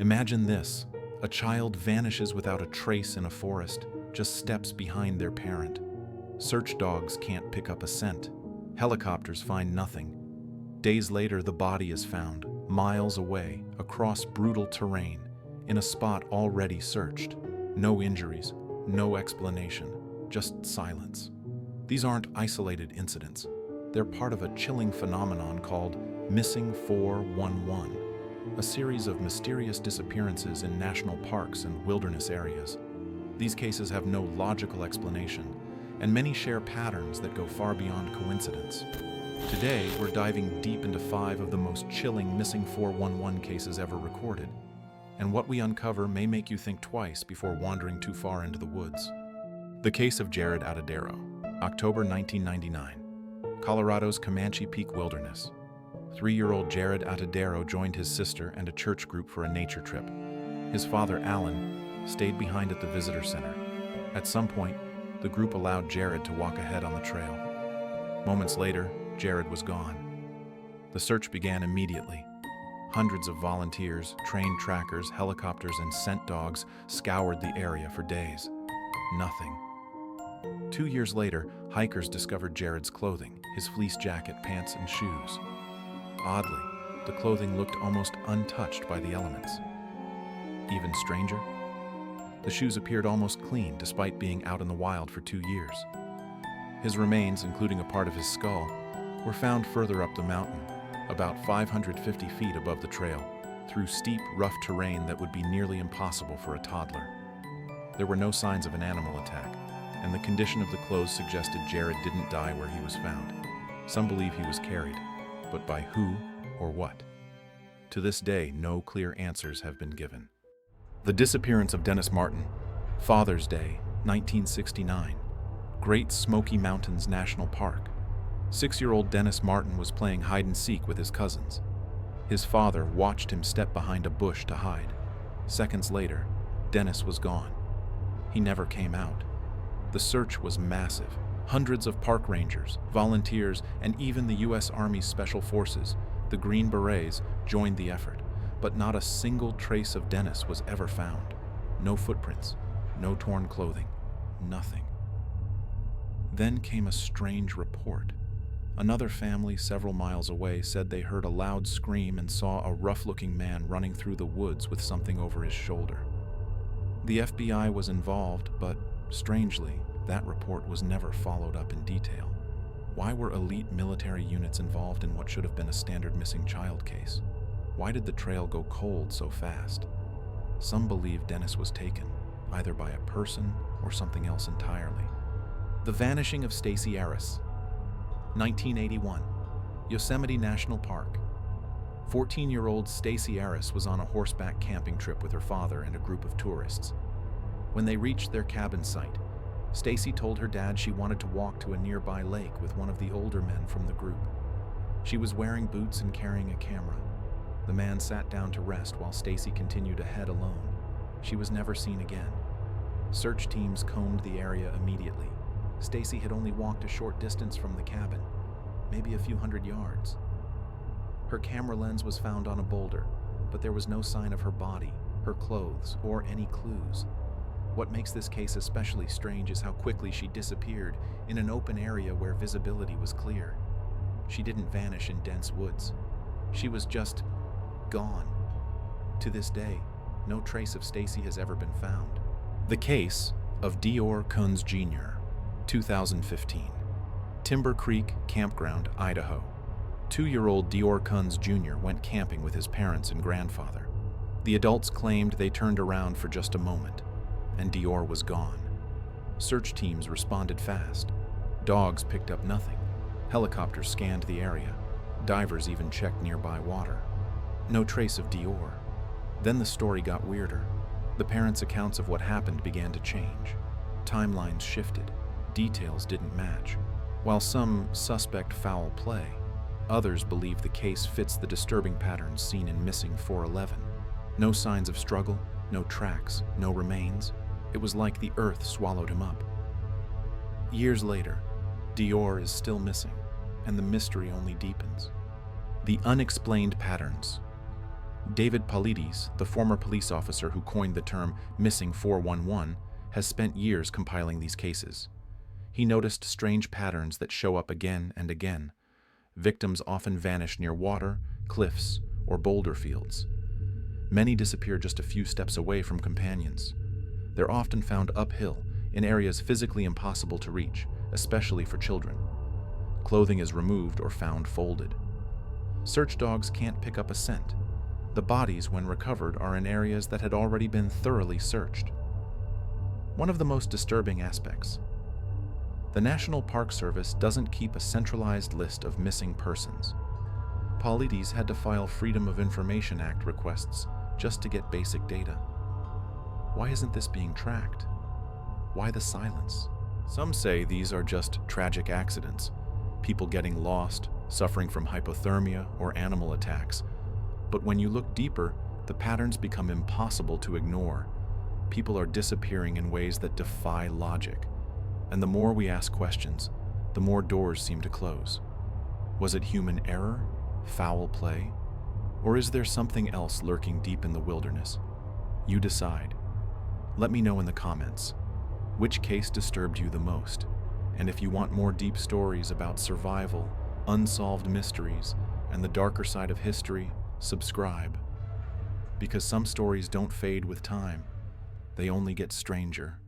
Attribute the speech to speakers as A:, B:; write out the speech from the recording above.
A: Imagine this: a child vanishes without a trace in a forest, just steps behind their parent. Search dogs can't pick up a scent. Helicopters find nothing. Days later, the body is found, miles away, across brutal terrain, in a spot already searched. No injuries, no explanation, just silence. These aren't isolated incidents. They're part of a chilling phenomenon called Missing 411, a series of mysterious disappearances in national parks and wilderness areas. These cases have no logical explanation, and many share patterns that go far beyond coincidence. Today, we're diving deep into 5 of the most chilling Missing 411 cases ever recorded, and what we uncover may make you think twice before wandering too far into the woods. The case of Jared Atadero, October 1999, Colorado's Comanche Peak Wilderness. 3-year-old Jared Atadero joined his sister and a church group for a nature trip. His father, Alan, stayed behind at the visitor center. At some point, the group allowed Jared to walk ahead on the trail. Moments later, Jared was gone. The search began immediately. Hundreds of volunteers, trained trackers, helicopters, and scent dogs scoured the area for days. Nothing. 2 years later, hikers discovered Jared's clothing, his fleece jacket, pants, and shoes. Oddly, the clothing looked almost untouched by the elements. Even stranger, the shoes appeared almost clean despite being out in the wild for 2 years. His remains, including a part of his skull, were found further up the mountain, about 550 feet above the trail, through steep, rough terrain that would be nearly impossible for a toddler. There were no signs of an animal attack, and the condition of the clothes suggested Jared didn't die where he was found. Some believe he was carried, but by who or what? To this day, no clear answers have been given. The disappearance of Dennis Martin, Father's Day, 1969, Great Smoky Mountains National Park. 6-year-old Dennis Martin was playing hide-and-seek with his cousins. His father watched him step behind a bush to hide. Seconds later, Dennis was gone. He never came out. The search was massive. Hundreds of park rangers, volunteers, and even the U.S. Army's Special Forces, the Green Berets, joined the effort. But not a single trace of Dennis was ever found. No footprints, no torn clothing, nothing. Then came a strange report. Another family several miles away said they heard a loud scream and saw a rough-looking man running through the woods with something over his shoulder. The FBI was involved, but strangely, that report was never followed up in detail. Why were elite military units involved in what should have been a standard missing child case? Why did the trail go cold so fast? Some believe Dennis was taken, either by a person or something else entirely. The vanishing of Stacey Arris. 1981, Yosemite National Park. 14-year-old Stacey Arris was on a horseback camping trip with her father and a group of tourists. When they reached their cabin site, Stacey told her dad she wanted to walk to a nearby lake with one of the older men from the group. She was wearing boots and carrying a camera. The man sat down to rest while Stacey continued ahead alone. She was never seen again. Search teams combed the area immediately. Stacey had only walked a short distance from the cabin, maybe a few hundred yards. Her camera lens was found on a boulder, but there was no sign of her body, her clothes, or any clues. What makes this case especially strange is how quickly she disappeared in an open area where visibility was clear. She didn't vanish in dense woods. She was just gone. To this day, no trace of Stacey has ever been found. The case of Dior Kunz Jr., 2015. Timber Creek Campground, Idaho. 2-year-old Dior Kunz Jr. went camping with his parents and grandfather. The adults claimed they turned around for just a moment, and Dior was gone. Search teams responded fast. Dogs picked up nothing. Helicopters scanned the area. Divers even checked nearby water. No trace of Dior. Then the story got weirder. The parents' accounts of what happened began to change. Timelines shifted. Details didn't match. While some suspect foul play, others believe the case fits the disturbing patterns seen in Missing 411. No signs of struggle, no tracks, no remains. It was like the earth swallowed him up. Years later, Dior is still missing, and the mystery only deepens. The unexplained patterns. David Paulides, the former police officer who coined the term Missing 411, has spent years compiling these cases. He noticed strange patterns that show up again and again. Victims often vanish near water, cliffs, or boulder fields. Many disappear just a few steps away from companions. They're often found uphill, in areas physically impossible to reach, especially for children. Clothing is removed or found folded. Search dogs can't pick up a scent. The bodies, when recovered, are in areas that had already been thoroughly searched. One of the most disturbing aspects: the National Park Service doesn't keep a centralized list of missing persons. Paulides had to file Freedom of Information Act requests just to get basic data. Why isn't this being tracked? Why the silence? Some say these are just tragic accidents, people getting lost, suffering from hypothermia or animal attacks. But when you look deeper, the patterns become impossible to ignore. People are disappearing in ways that defy logic. And the more we ask questions, the more doors seem to close. Was it human error? Foul play? Or is there something else lurking deep in the wilderness? You decide. Let me know in the comments. Which case disturbed you the most? And if you want more deep stories about survival, unsolved mysteries, and the darker side of history, subscribe. Because some stories don't fade with time, they only get stranger.